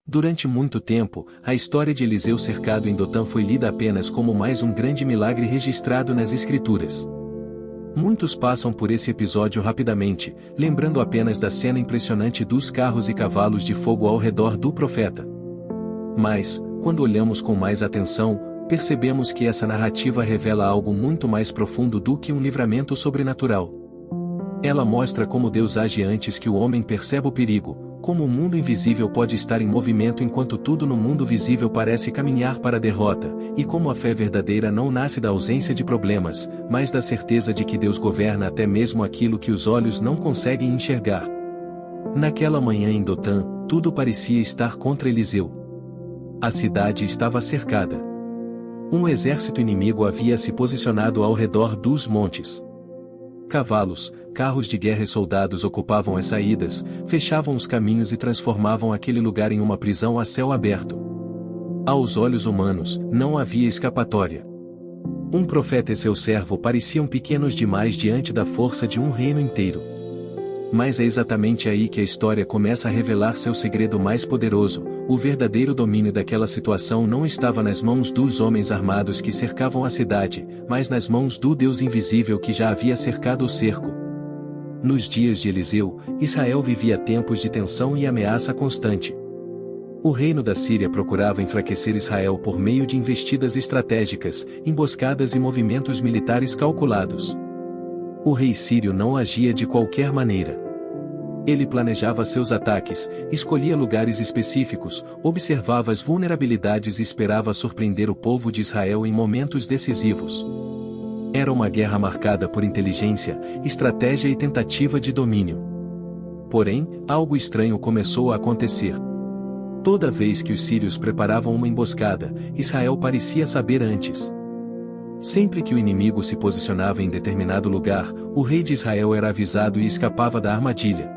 Durante muito tempo, a história de Eliseu cercado em Dotã foi lida apenas como mais um grande milagre registrado nas Escrituras. Muitos passam por esse episódio rapidamente, lembrando apenas da cena impressionante dos carros e cavalos de fogo ao redor do profeta. Mas, quando olhamos com mais atenção, percebemos que essa narrativa revela algo muito mais profundo do que um livramento sobrenatural. Ela mostra como Deus age antes que o homem perceba o perigo, como o mundo invisível pode estar em movimento enquanto tudo no mundo visível parece caminhar para a derrota, e como a fé verdadeira não nasce da ausência de problemas, mas da certeza de que Deus governa até mesmo aquilo que os olhos não conseguem enxergar. Naquela manhã em Dotã, tudo parecia estar contra Eliseu. A cidade estava cercada. Um exército inimigo havia se posicionado ao redor dos montes. Cavalos, carros de guerra e soldados ocupavam as saídas, fechavam os caminhos e transformavam aquele lugar em uma prisão a céu aberto. Aos olhos humanos, não havia escapatória. Um profeta e seu servo pareciam pequenos demais diante da força de um reino inteiro. Mas é exatamente aí que a história começa a revelar seu segredo mais poderoso. O verdadeiro domínio daquela situação não estava nas mãos dos homens armados que cercavam a cidade, mas nas mãos do Deus invisível que já havia cercado o cerco. Nos dias de Eliseu, Israel vivia tempos de tensão e ameaça constante. O reino da Síria procurava enfraquecer Israel por meio de investidas estratégicas, emboscadas e movimentos militares calculados. O rei sírio não agia de qualquer maneira. Ele planejava seus ataques, escolhia lugares específicos, observava as vulnerabilidades e esperava surpreender o povo de Israel em momentos decisivos. Era uma guerra marcada por inteligência, estratégia e tentativa de domínio. Porém, algo estranho começou a acontecer. Toda vez que os sírios preparavam uma emboscada, Israel parecia saber antes. Sempre que o inimigo se posicionava em determinado lugar, o rei de Israel era avisado e escapava da armadilha.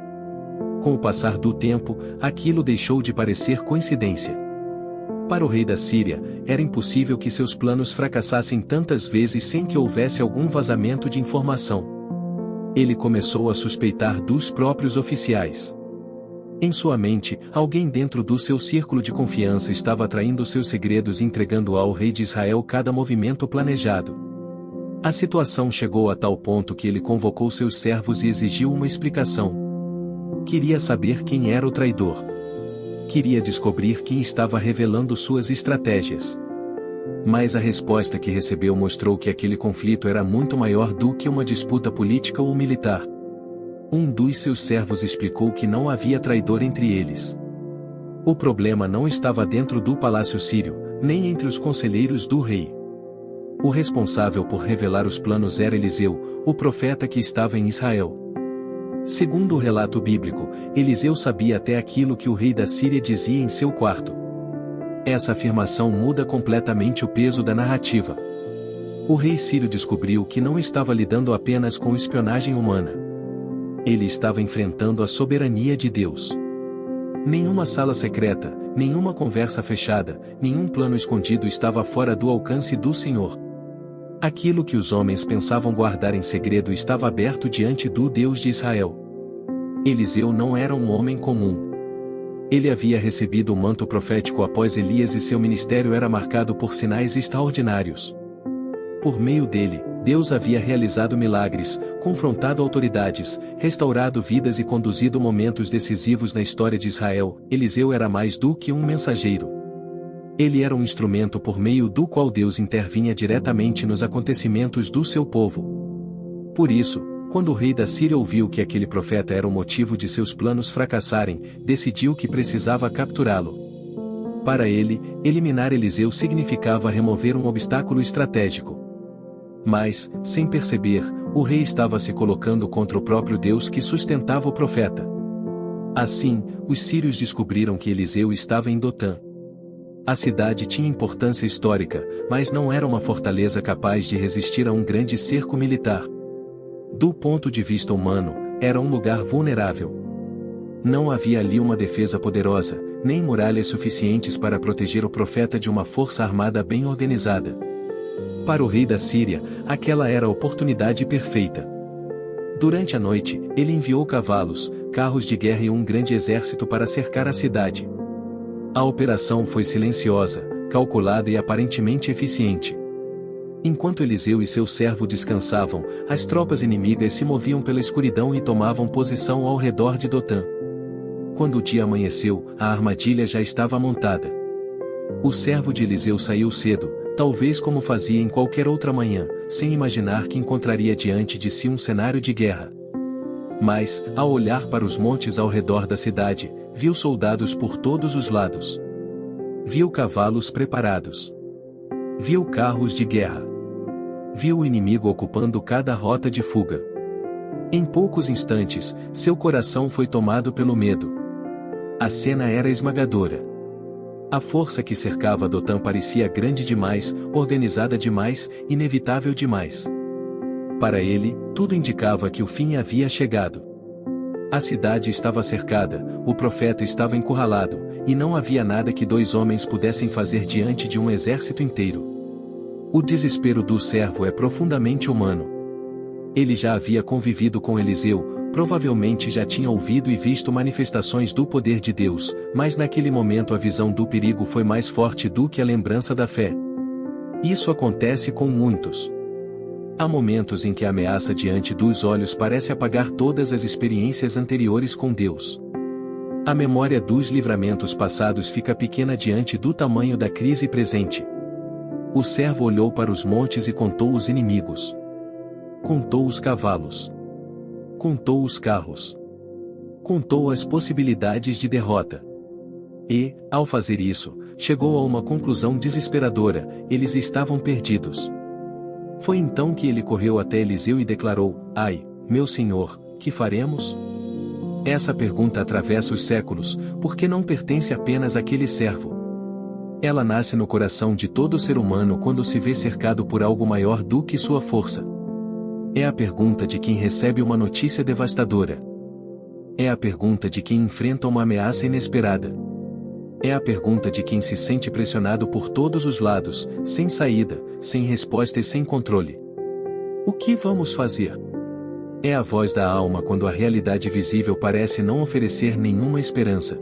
Com o passar do tempo, aquilo deixou de parecer coincidência. Para o rei da Síria, era impossível que seus planos fracassassem tantas vezes sem que houvesse algum vazamento de informação. Ele começou a suspeitar dos próprios oficiais. Em sua mente, alguém dentro do seu círculo de confiança estava traindo seus segredos e entregando ao rei de Israel cada movimento planejado. A situação chegou a tal ponto que ele convocou seus servos e exigiu uma explicação. Queria saber quem era o traidor. Queria descobrir quem estava revelando suas estratégias. Mas a resposta que recebeu mostrou que aquele conflito era muito maior do que uma disputa política ou militar. Um dos seus servos explicou que não havia traidor entre eles. O problema não estava dentro do palácio sírio, nem entre os conselheiros do rei. O responsável por revelar os planos era Eliseu, o profeta que estava em Israel. Segundo o relato bíblico, Eliseu sabia até aquilo que o rei da Síria dizia em seu quarto. Essa afirmação muda completamente o peso da narrativa. O rei sírio descobriu que não estava lidando apenas com espionagem humana. Ele estava enfrentando a soberania de Deus. Nenhuma sala secreta, nenhuma conversa fechada, nenhum plano escondido estava fora do alcance do Senhor. Aquilo que os homens pensavam guardar em segredo estava aberto diante do Deus de Israel. Eliseu não era um homem comum. Ele havia recebido o manto profético após Elias e seu ministério era marcado por sinais extraordinários. Por meio dele, Deus havia realizado milagres, confrontado autoridades, restaurado vidas e conduzido momentos decisivos na história de Israel. Eliseu era mais do que um mensageiro. Ele era um instrumento por meio do qual Deus intervinha diretamente nos acontecimentos do seu povo. Por isso, quando o rei da Síria ouviu que aquele profeta era o motivo de seus planos fracassarem, decidiu que precisava capturá-lo. Para ele, eliminar Eliseu significava remover um obstáculo estratégico. Mas, sem perceber, o rei estava se colocando contra o próprio Deus que sustentava o profeta. Assim, os sírios descobriram que Eliseu estava em Dotã. A cidade tinha importância histórica, mas não era uma fortaleza capaz de resistir a um grande cerco militar. Do ponto de vista humano, era um lugar vulnerável. Não havia ali uma defesa poderosa, nem muralhas suficientes para proteger o profeta de uma força armada bem organizada. Para o rei da Síria, aquela era a oportunidade perfeita. Durante a noite, ele enviou cavalos, carros de guerra e um grande exército para cercar a cidade. A operação foi silenciosa, calculada e aparentemente eficiente. Enquanto Eliseu e seu servo descansavam, as tropas inimigas se moviam pela escuridão e tomavam posição ao redor de Dotã. Quando o dia amanheceu, a armadilha já estava montada. O servo de Eliseu saiu cedo, talvez como fazia em qualquer outra manhã, sem imaginar que encontraria diante de si um cenário de guerra. Mas, ao olhar para os montes ao redor da cidade, viu soldados por todos os lados. Viu cavalos preparados. Viu carros de guerra. Viu o inimigo ocupando cada rota de fuga. Em poucos instantes, seu coração foi tomado pelo medo. A cena era esmagadora. A força que cercava Dotã parecia grande demais, organizada demais, inevitável demais. Para ele, tudo indicava que o fim havia chegado. A cidade estava cercada, o profeta estava encurralado, e não havia nada que dois homens pudessem fazer diante de um exército inteiro. O desespero do servo é profundamente humano. Ele já havia convivido com Eliseu, provavelmente já tinha ouvido e visto manifestações do poder de Deus, mas naquele momento a visão do perigo foi mais forte do que a lembrança da fé. Isso acontece com muitos. Há momentos em que a ameaça diante dos olhos parece apagar todas as experiências anteriores com Deus. A memória dos livramentos passados fica pequena diante do tamanho da crise presente. O servo olhou para os montes e contou os inimigos. Contou os cavalos. Contou os carros. Contou as possibilidades de derrota. E, ao fazer isso, chegou a uma conclusão desesperadora: eles estavam perdidos. Foi então que ele correu até Eliseu e declarou: Ai, meu senhor, que faremos? Essa pergunta atravessa os séculos, porque não pertence apenas àquele servo. Ela nasce no coração de todo ser humano quando se vê cercado por algo maior do que sua força. É a pergunta de quem recebe uma notícia devastadora. É a pergunta de quem enfrenta uma ameaça inesperada. É a pergunta de quem se sente pressionado por todos os lados, sem saída, sem resposta e sem controle. O que vamos fazer? É a voz da alma quando a realidade visível parece não oferecer nenhuma esperança.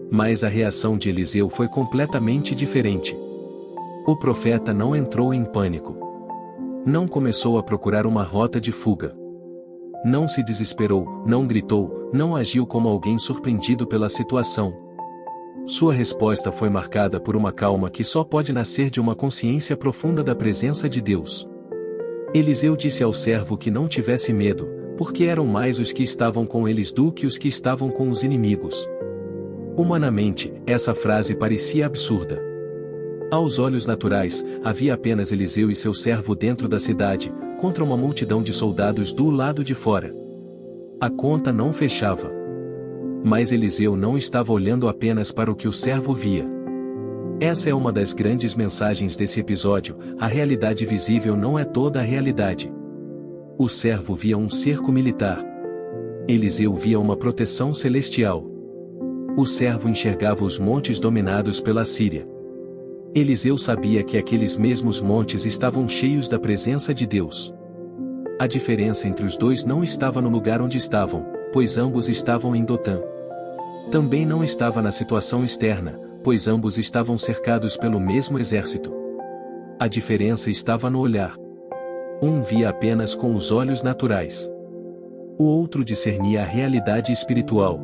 Mas a reação de Eliseu foi completamente diferente. O profeta não entrou em pânico. Não começou a procurar uma rota de fuga. Não se desesperou, não gritou, não agiu como alguém surpreendido pela situação. Sua resposta foi marcada por uma calma que só pode nascer de uma consciência profunda da presença de Deus. Eliseu disse ao servo que não tivesse medo, porque eram mais os que estavam com eles do que os que estavam com os inimigos. Humanamente, essa frase parecia absurda. Aos olhos naturais, havia apenas Eliseu e seu servo dentro da cidade, contra uma multidão de soldados do lado de fora. A conta não fechava. Mas Eliseu não estava olhando apenas para o que o servo via. Essa é uma das grandes mensagens desse episódio: a realidade visível não é toda a realidade. O servo via um cerco militar. Eliseu via uma proteção celestial. O servo enxergava os montes dominados pela Síria. Eliseu sabia que aqueles mesmos montes estavam cheios da presença de Deus. A diferença entre os dois não estava no lugar onde estavam, pois ambos estavam em Dotã. Também não estava na situação externa, pois ambos estavam cercados pelo mesmo exército. A diferença estava no olhar. Um via apenas com os olhos naturais. O outro discernia a realidade espiritual.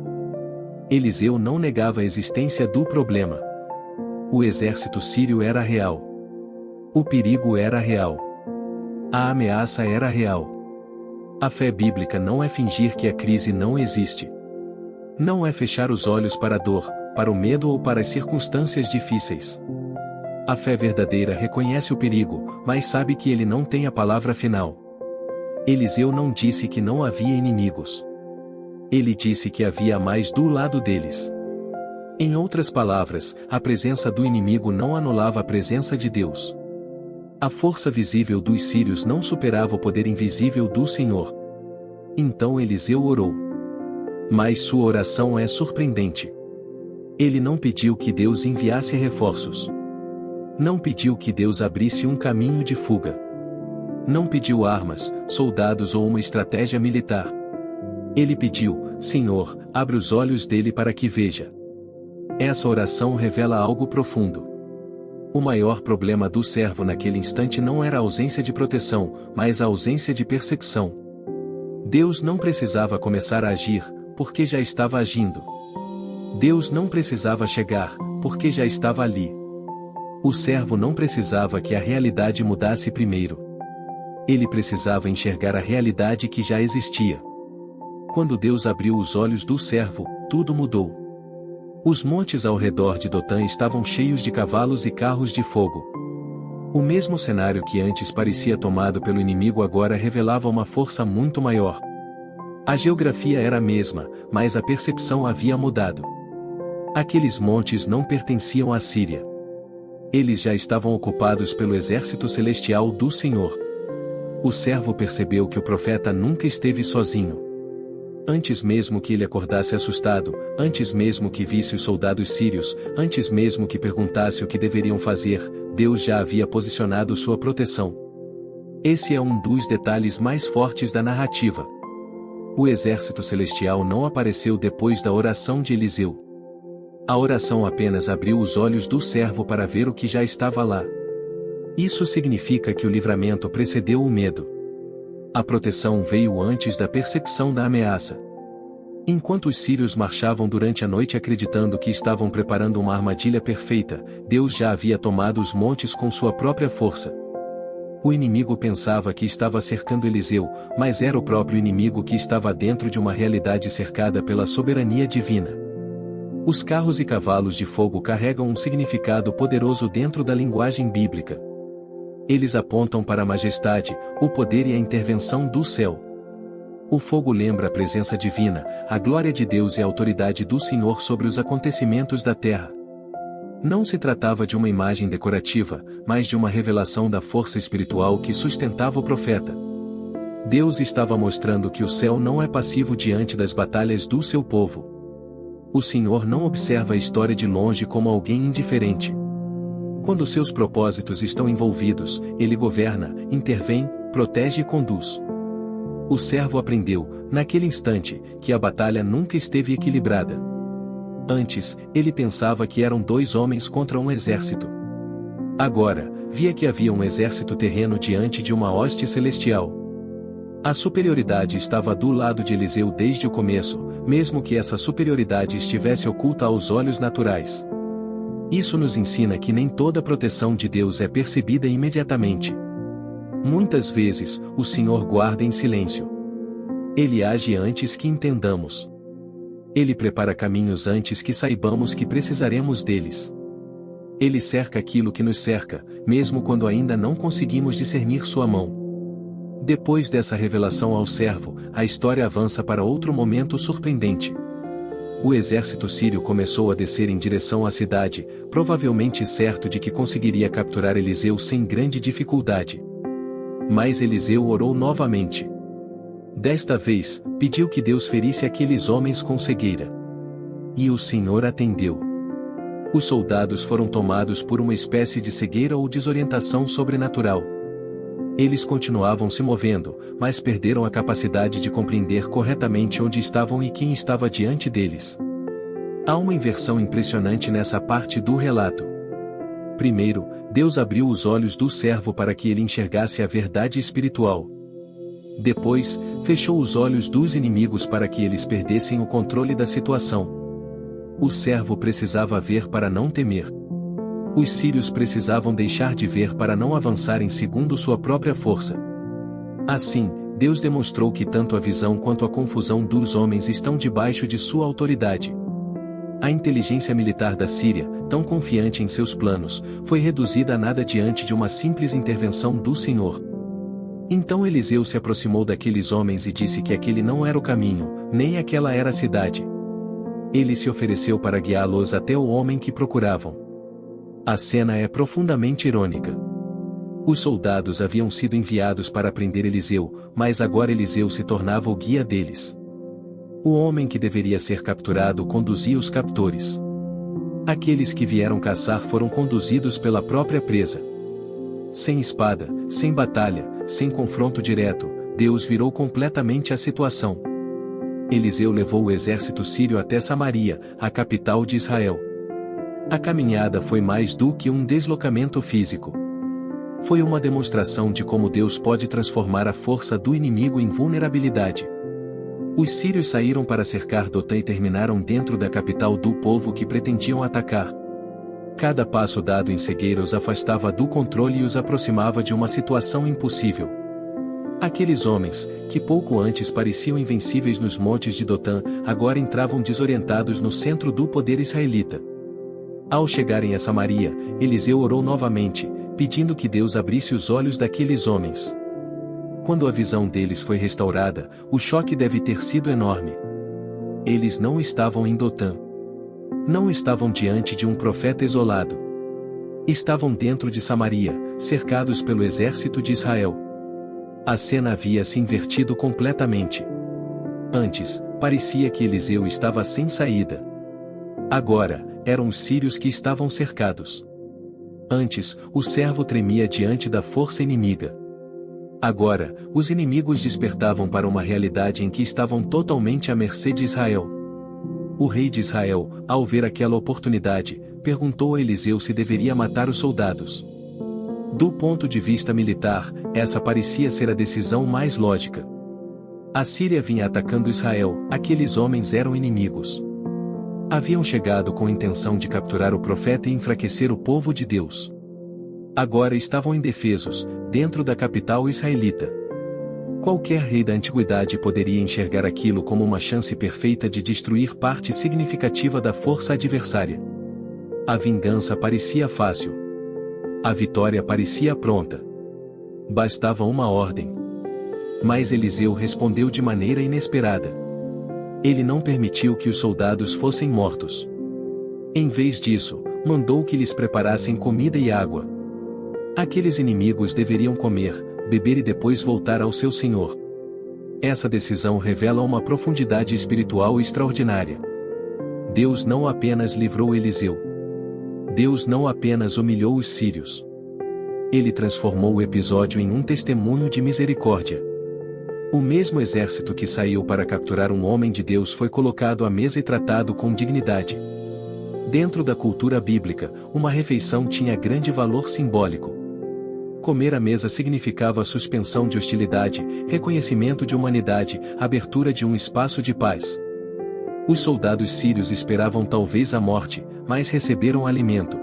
Eliseu não negava a existência do problema. O exército sírio era real. O perigo era real. A ameaça era real. A fé bíblica não é fingir que a crise não existe. Não é fechar os olhos para a dor, para o medo ou para as circunstâncias difíceis. A fé verdadeira reconhece o perigo, mas sabe que ele não tem a palavra final. Eliseu não disse que não havia inimigos. Ele disse que havia mais do lado deles. Em outras palavras, a presença do inimigo não anulava a presença de Deus. A força visível dos sírios não superava o poder invisível do Senhor. Então Eliseu orou. Mas sua oração é surpreendente. Ele não pediu que Deus enviasse reforços. Não pediu que Deus abrisse um caminho de fuga. Não pediu armas, soldados ou uma estratégia militar. Ele pediu: Senhor, abre os olhos dele para que veja. Essa oração revela algo profundo. O maior problema do servo naquele instante não era a ausência de proteção, mas a ausência de percepção. Deus não precisava começar a agir, porque já estava agindo. Deus não precisava chegar, porque já estava ali. O servo não precisava que a realidade mudasse primeiro. Ele precisava enxergar a realidade que já existia. Quando Deus abriu os olhos do servo, tudo mudou. Os montes ao redor de Dotã estavam cheios de cavalos e carros de fogo. O mesmo cenário que antes parecia tomado pelo inimigo agora revelava uma força muito maior. A geografia era a mesma, mas a percepção havia mudado. Aqueles montes não pertenciam à Síria. Eles já estavam ocupados pelo exército celestial do Senhor. O servo percebeu que o profeta nunca esteve sozinho. Antes mesmo que ele acordasse assustado, antes mesmo que visse os soldados sírios, antes mesmo que perguntasse o que deveriam fazer, Deus já havia posicionado sua proteção. Esse é um dos detalhes mais fortes da narrativa. O exército celestial não apareceu depois da oração de Eliseu. A oração apenas abriu os olhos do servo para ver o que já estava lá. Isso significa que o livramento precedeu o medo. A proteção veio antes da percepção da ameaça. Enquanto os sírios marchavam durante a noite acreditando que estavam preparando uma armadilha perfeita, Deus já havia tomado os montes com sua própria força. O inimigo pensava que estava cercando Eliseu, mas era o próprio inimigo que estava dentro de uma realidade cercada pela soberania divina. Os carros e cavalos de fogo carregam um significado poderoso dentro da linguagem bíblica. Eles apontam para a majestade, o poder e a intervenção do céu. O fogo lembra a presença divina, a glória de Deus e a autoridade do Senhor sobre os acontecimentos da terra. Não se tratava de uma imagem decorativa, mas de uma revelação da força espiritual que sustentava o profeta. Deus estava mostrando que o céu não é passivo diante das batalhas do seu povo. O Senhor não observa a história de longe como alguém indiferente. Quando seus propósitos estão envolvidos, ele governa, intervém, protege e conduz. O servo aprendeu, naquele instante, que a batalha nunca esteve equilibrada. Antes, ele pensava que eram dois homens contra um exército. Agora, via que havia um exército terreno diante de uma hoste celestial. A superioridade estava do lado de Eliseu desde o começo, mesmo que essa superioridade estivesse oculta aos olhos naturais. Isso nos ensina que nem toda proteção de Deus é percebida imediatamente. Muitas vezes, o Senhor guarda em silêncio. Ele age antes que entendamos. Ele prepara caminhos antes que saibamos que precisaremos deles. Ele cerca aquilo que nos cerca, mesmo quando ainda não conseguimos discernir sua mão. Depois dessa revelação ao servo, a história avança para outro momento surpreendente. O exército sírio começou a descer em direção à cidade, provavelmente certo de que conseguiria capturar Eliseu sem grande dificuldade. Mas Eliseu orou novamente. Desta vez, pediu que Deus ferisse aqueles homens com cegueira. E o Senhor atendeu. Os soldados foram tomados por uma espécie de cegueira ou desorientação sobrenatural. Eles continuavam se movendo, mas perderam a capacidade de compreender corretamente onde estavam e quem estava diante deles. Há uma inversão impressionante nessa parte do relato. Primeiro, Deus abriu os olhos do servo para que ele enxergasse a verdade espiritual. Depois, fechou os olhos dos inimigos para que eles perdessem o controle da situação. O servo precisava ver para não temer. Os sírios precisavam deixar de ver para não avançarem segundo sua própria força. Assim, Deus demonstrou que tanto a visão quanto a confusão dos homens estão debaixo de sua autoridade. A inteligência militar da Síria, tão confiante em seus planos, foi reduzida a nada diante de uma simples intervenção do Senhor. Então Eliseu se aproximou daqueles homens e disse que aquele não era o caminho, nem aquela era a cidade. Ele se ofereceu para guiá-los até o homem que procuravam. A cena é profundamente irônica. Os soldados haviam sido enviados para prender Eliseu, mas agora Eliseu se tornava o guia deles. O homem que deveria ser capturado conduzia os captores. Aqueles que vieram caçar foram conduzidos pela própria presa. Sem espada, sem batalha, sem confronto direto, Deus virou completamente a situação. Eliseu levou o exército sírio até Samaria, a capital de Israel. A caminhada foi mais do que um deslocamento físico. Foi uma demonstração de como Deus pode transformar a força do inimigo em vulnerabilidade. Os sírios saíram para cercar Dotã e terminaram dentro da capital do povo que pretendiam atacar. Cada passo dado em cegueira os afastava do controle e os aproximava de uma situação impossível. Aqueles homens, que pouco antes pareciam invencíveis nos montes de Dotã, agora entravam desorientados no centro do poder israelita. Ao chegarem a Samaria, Eliseu orou novamente, pedindo que Deus abrisse os olhos daqueles homens. Quando a visão deles foi restaurada, o choque deve ter sido enorme. Eles não estavam em Dotã. Não estavam diante de um profeta isolado. Estavam dentro de Samaria, cercados pelo exército de Israel. A cena havia se invertido completamente. Antes, parecia que Eliseu estava sem saída. Agora, eram os sírios que estavam cercados. Antes, o servo tremia diante da força inimiga. Agora, os inimigos despertavam para uma realidade em que estavam totalmente à mercê de Israel. O rei de Israel, ao ver aquela oportunidade, perguntou a Eliseu se deveria matar os soldados. Do ponto de vista militar, essa parecia ser a decisão mais lógica. A Síria vinha atacando Israel, aqueles homens eram inimigos. Haviam chegado com a intenção de capturar o profeta e enfraquecer o povo de Deus. Agora estavam indefesos, dentro da capital israelita. Qualquer rei da antiguidade poderia enxergar aquilo como uma chance perfeita de destruir parte significativa da força adversária. A vingança parecia fácil. A vitória parecia pronta. Bastava uma ordem. Mas Eliseu respondeu de maneira inesperada. Ele não permitiu que os soldados fossem mortos. Em vez disso, mandou que lhes preparassem comida e água. Aqueles inimigos deveriam comer, beber e depois voltar ao seu senhor. Essa decisão revela uma profundidade espiritual extraordinária. Deus não apenas livrou Eliseu. Deus não apenas humilhou os sírios. Ele transformou o episódio em um testemunho de misericórdia. O mesmo exército que saiu para capturar um homem de Deus foi colocado à mesa e tratado com dignidade. Dentro da cultura bíblica, uma refeição tinha grande valor simbólico. Comer à mesa significava suspensão de hostilidade, reconhecimento de humanidade, abertura de um espaço de paz. Os soldados sírios esperavam talvez a morte, mas receberam alimento.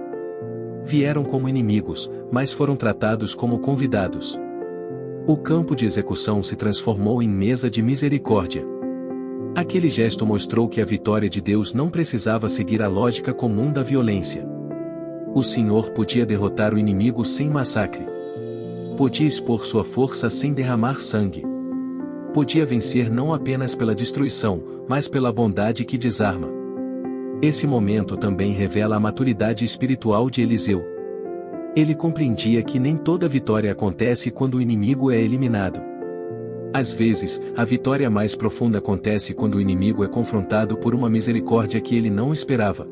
Vieram como inimigos, mas foram tratados como convidados. O campo de execução se transformou em mesa de misericórdia. Aquele gesto mostrou que a vitória de Deus não precisava seguir a lógica comum da violência. O Senhor podia derrotar o inimigo sem massacre. Podia expor sua força sem derramar sangue. Podia vencer não apenas pela destruição, mas pela bondade que desarma. Esse momento também revela a maturidade espiritual de Eliseu. Ele compreendia que nem toda vitória acontece quando o inimigo é eliminado. Às vezes, a vitória mais profunda acontece quando o inimigo é confrontado por uma misericórdia que ele não esperava.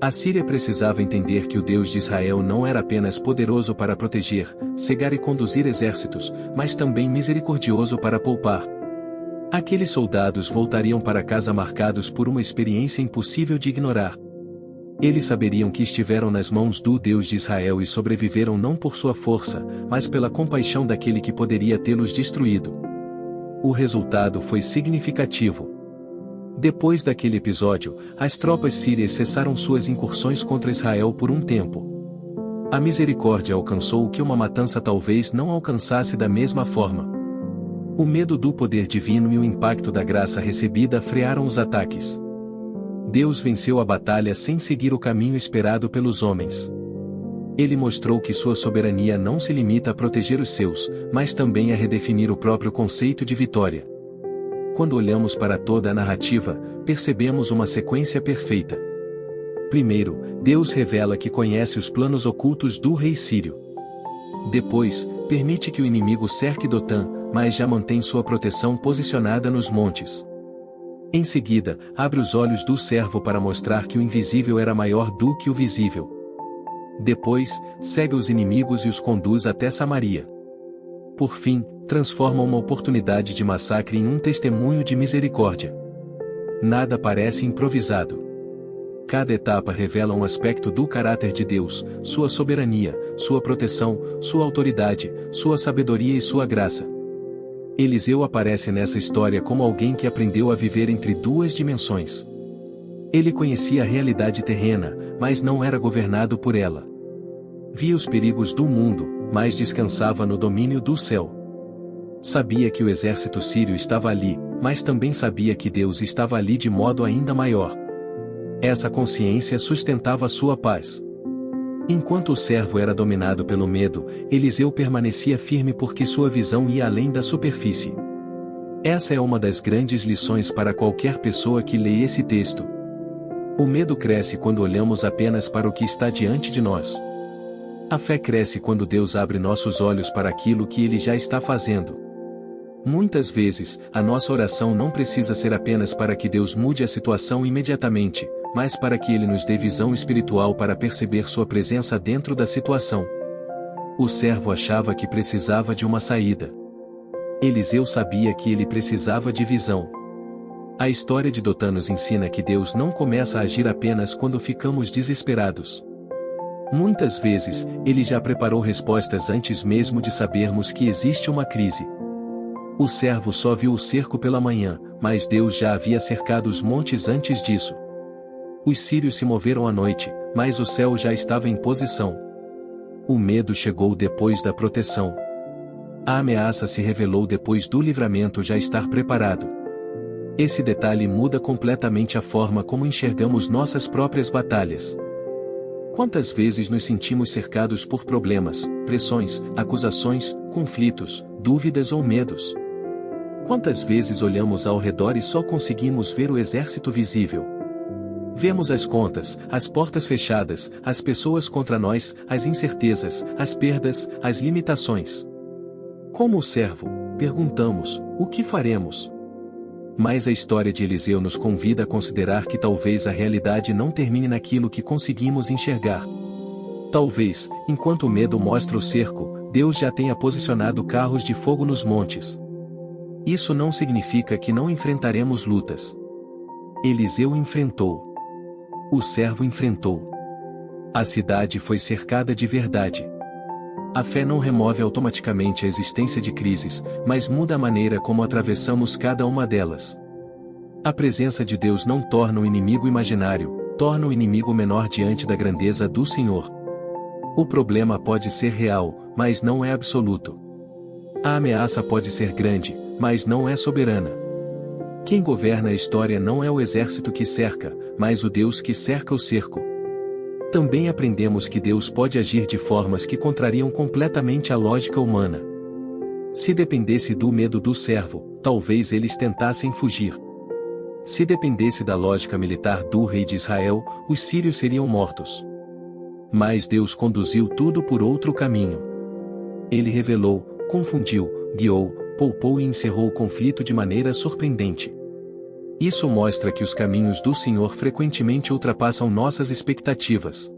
A Síria precisava entender que o Deus de Israel não era apenas poderoso para proteger, cegar e conduzir exércitos, mas também misericordioso para poupar. Aqueles soldados voltariam para casa marcados por uma experiência impossível de ignorar. Eles saberiam que estiveram nas mãos do Deus de Israel e sobreviveram não por sua força, mas pela compaixão daquele que poderia tê-los destruído. O resultado foi significativo. Depois daquele episódio, as tropas sírias cessaram suas incursões contra Israel por um tempo. A misericórdia alcançou o que uma matança talvez não alcançasse da mesma forma. O medo do poder divino e o impacto da graça recebida frearam os ataques. Deus venceu a batalha sem seguir o caminho esperado pelos homens. Ele mostrou que sua soberania não se limita a proteger os seus, mas também a redefinir o próprio conceito de vitória. Quando olhamos para toda a narrativa, percebemos uma sequência perfeita. Primeiro, Deus revela que conhece os planos ocultos do rei sírio. Depois, permite que o inimigo cerque Dotã, mas já mantém sua proteção posicionada nos montes. Em seguida, abre os olhos do servo para mostrar que o invisível era maior do que o visível. Depois, segue os inimigos e os conduz até Samaria. Por fim, transforma uma oportunidade de massacre em um testemunho de misericórdia. Nada parece improvisado. Cada etapa revela um aspecto do caráter de Deus, sua soberania, sua proteção, sua autoridade, sua sabedoria e sua graça. Eliseu aparece nessa história como alguém que aprendeu a viver entre duas dimensões. Ele conhecia a realidade terrena, mas não era governado por ela. Via os perigos do mundo, mas descansava no domínio do céu. Sabia que o exército sírio estava ali, mas também sabia que Deus estava ali de modo ainda maior. Essa consciência sustentava sua paz. Enquanto o servo era dominado pelo medo, Eliseu permanecia firme porque sua visão ia além da superfície. Essa é uma das grandes lições para qualquer pessoa que lê esse texto. O medo cresce quando olhamos apenas para o que está diante de nós. A fé cresce quando Deus abre nossos olhos para aquilo que Ele já está fazendo. Muitas vezes, a nossa oração não precisa ser apenas para que Deus mude a situação imediatamente, mas para que Ele nos dê visão espiritual para perceber sua presença dentro da situação. O servo achava que precisava de uma saída. Eliseu sabia que ele precisava de visão. A história de Dotã nos ensina que Deus não começa a agir apenas quando ficamos desesperados. Muitas vezes, Ele já preparou respostas antes mesmo de sabermos que existe uma crise. O servo só viu o cerco pela manhã, mas Deus já havia cercado os montes antes disso. Os sírios se moveram à noite, mas o céu já estava em posição. O medo chegou depois da proteção. A ameaça se revelou depois do livramento já estar preparado. Esse detalhe muda completamente a forma como enxergamos nossas próprias batalhas. Quantas vezes nos sentimos cercados por problemas, pressões, acusações, conflitos, dúvidas ou medos? Quantas vezes olhamos ao redor e só conseguimos ver o exército visível? Vemos as contas, as portas fechadas, as pessoas contra nós, as incertezas, as perdas, as limitações. Como o servo, perguntamos: o que faremos? Mas a história de Eliseu nos convida a considerar que talvez a realidade não termine naquilo que conseguimos enxergar. Talvez, enquanto o medo mostra o cerco, Deus já tenha posicionado carros de fogo nos montes. Isso não significa que não enfrentaremos lutas. Eliseu enfrentou. O servo enfrentou. A cidade foi cercada de verdade. A fé não remove automaticamente a existência de crises, mas muda a maneira como atravessamos cada uma delas. A presença de Deus não torna o inimigo imaginário, torna o inimigo menor diante da grandeza do Senhor. O problema pode ser real, mas não é absoluto. A ameaça pode ser grande, mas não é soberana. Quem governa a história não é o exército que cerca, mas o Deus que cerca o cerco. Também aprendemos que Deus pode agir de formas que contrariam completamente a lógica humana. Se dependesse do medo do servo, talvez eles tentassem fugir. Se dependesse da lógica militar do rei de Israel, os sírios seriam mortos. Mas Deus conduziu tudo por outro caminho. Ele revelou, confundiu, guiou, poupou e encerrou o conflito de maneira surpreendente. Isso mostra que os caminhos do Senhor frequentemente ultrapassam nossas expectativas.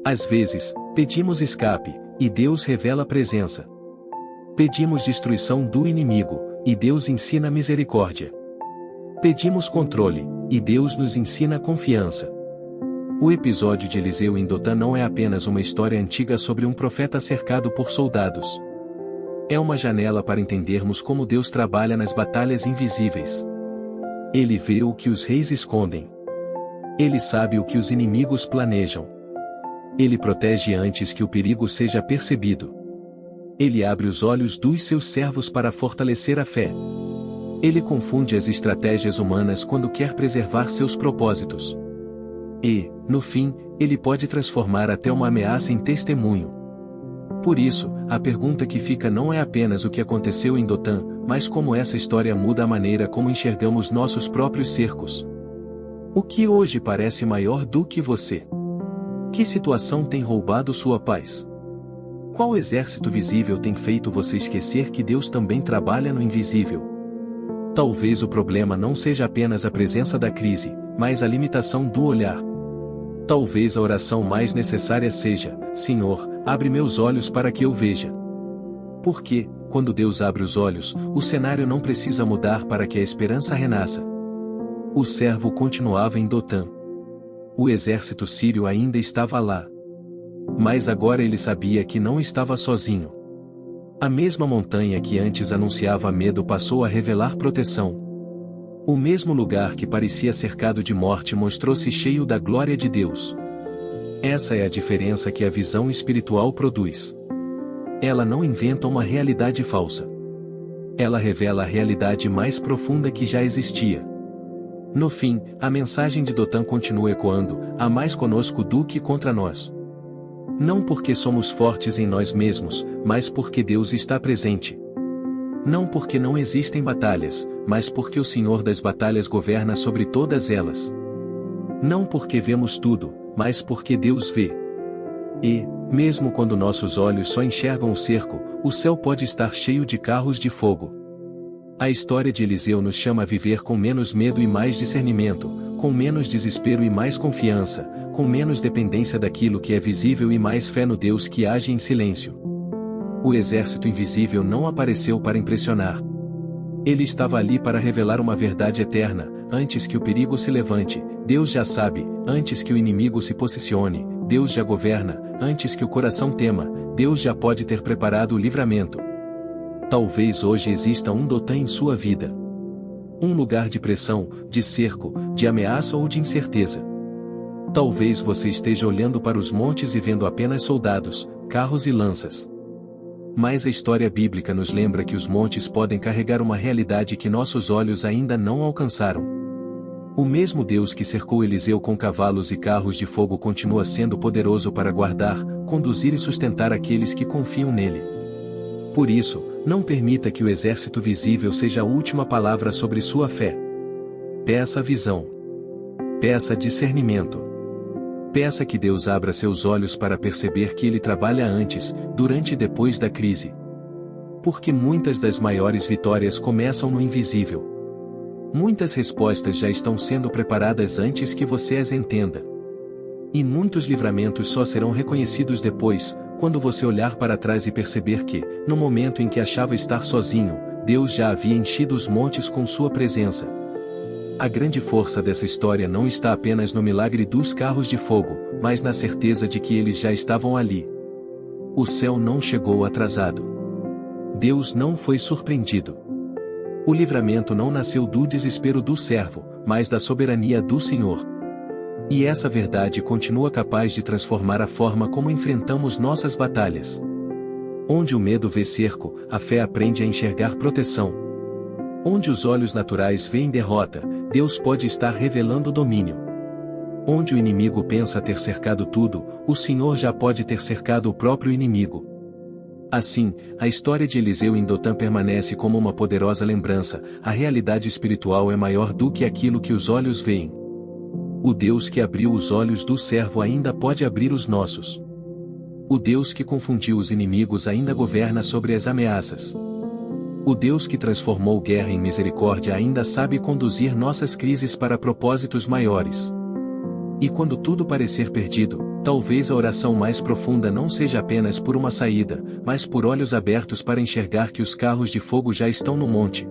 Às vezes, pedimos escape, e Deus revela presença. Pedimos destruição do inimigo, e Deus ensina misericórdia. Pedimos controle, e Deus nos ensina confiança. O episódio de Eliseu em Dotã não é apenas uma história antiga sobre um profeta cercado por soldados. É uma janela para entendermos como Deus trabalha nas batalhas invisíveis. Ele vê o que os reis escondem. Ele sabe o que os inimigos planejam. Ele protege antes que o perigo seja percebido. Ele abre os olhos dos seus servos para fortalecer a fé. Ele confunde as estratégias humanas quando quer preservar seus propósitos. E, no fim, ele pode transformar até uma ameaça em testemunho. Por isso, a pergunta que fica não é apenas o que aconteceu em Dotã, mas como essa história muda a maneira como enxergamos nossos próprios cercos. O que hoje parece maior do que você? Que situação tem roubado sua paz? Qual exército visível tem feito você esquecer que Deus também trabalha no invisível? Talvez o problema não seja apenas a presença da crise, mas a limitação do olhar. Talvez a oração mais necessária seja: Senhor, abre meus olhos para que eu veja. Porque, quando Deus abre os olhos, o cenário não precisa mudar para que a esperança renasça. O servo continuava em Dotã. O exército sírio ainda estava lá. Mas agora ele sabia que não estava sozinho. A mesma montanha que antes anunciava medo passou a revelar proteção. O mesmo lugar que parecia cercado de morte mostrou-se cheio da glória de Deus. Essa é a diferença que a visão espiritual produz. Ela não inventa uma realidade falsa. Ela revela a realidade mais profunda que já existia. No fim, a mensagem de Dothan continua ecoando: há mais conosco do que contra nós. Não porque somos fortes em nós mesmos, mas porque Deus está presente. Não porque não existem batalhas, mas porque o Senhor das batalhas governa sobre todas elas. Não porque vemos tudo, mas porque Deus vê. E, mesmo quando nossos olhos só enxergam o cerco, o céu pode estar cheio de carros de fogo. A história de Eliseu nos chama a viver com menos medo e mais discernimento, com menos desespero e mais confiança, com menos dependência daquilo que é visível e mais fé no Deus que age em silêncio. O exército invisível não apareceu para impressionar. Ele estava ali para revelar uma verdade eterna: antes que o perigo se levante, Deus já sabe; antes que o inimigo se posicione, Deus já governa; antes que o coração tema, Deus já pode ter preparado o livramento. Talvez hoje exista um Dothan em sua vida. Um lugar de pressão, de cerco, de ameaça ou de incerteza. Talvez você esteja olhando para os montes e vendo apenas soldados, carros e lanças. Mas a história bíblica nos lembra que os montes podem carregar uma realidade que nossos olhos ainda não alcançaram. O mesmo Deus que cercou Eliseu com cavalos e carros de fogo continua sendo poderoso para guardar, conduzir e sustentar aqueles que confiam nele. Por isso, não permita que o exército visível seja a última palavra sobre sua fé. Peça visão. Peça discernimento. Peça que Deus abra seus olhos para perceber que Ele trabalha antes, durante e depois da crise. Porque muitas das maiores vitórias começam no invisível. Muitas respostas já estão sendo preparadas antes que você as entenda. E muitos livramentos só serão reconhecidos depois, quando você olhar para trás e perceber que, no momento em que achava estar sozinho, Deus já havia enchido os montes com sua presença. A grande força dessa história não está apenas no milagre dos carros de fogo, mas na certeza de que eles já estavam ali. O céu não chegou atrasado. Deus não foi surpreendido. O livramento não nasceu do desespero do servo, mas da soberania do Senhor. E essa verdade continua capaz de transformar a forma como enfrentamos nossas batalhas. Onde o medo vê cerco, a fé aprende a enxergar proteção. Onde os olhos naturais veem derrota, Deus pode estar revelando domínio. Onde o inimigo pensa ter cercado tudo, o Senhor já pode ter cercado o próprio inimigo. Assim, a história de Eliseu em Dothan permanece como uma poderosa lembrança: a realidade espiritual é maior do que aquilo que os olhos veem. O Deus que abriu os olhos do servo ainda pode abrir os nossos. O Deus que confundiu os inimigos ainda governa sobre as ameaças. O Deus que transformou guerra em misericórdia ainda sabe conduzir nossas crises para propósitos maiores. E quando tudo parecer perdido, talvez a oração mais profunda não seja apenas por uma saída, mas por olhos abertos para enxergar que os carros de fogo já estão no monte.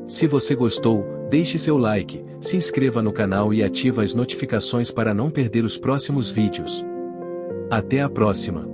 Se você gostou, deixe seu like, se inscreva no canal e ative as notificações para não perder os próximos vídeos. Até a próxima!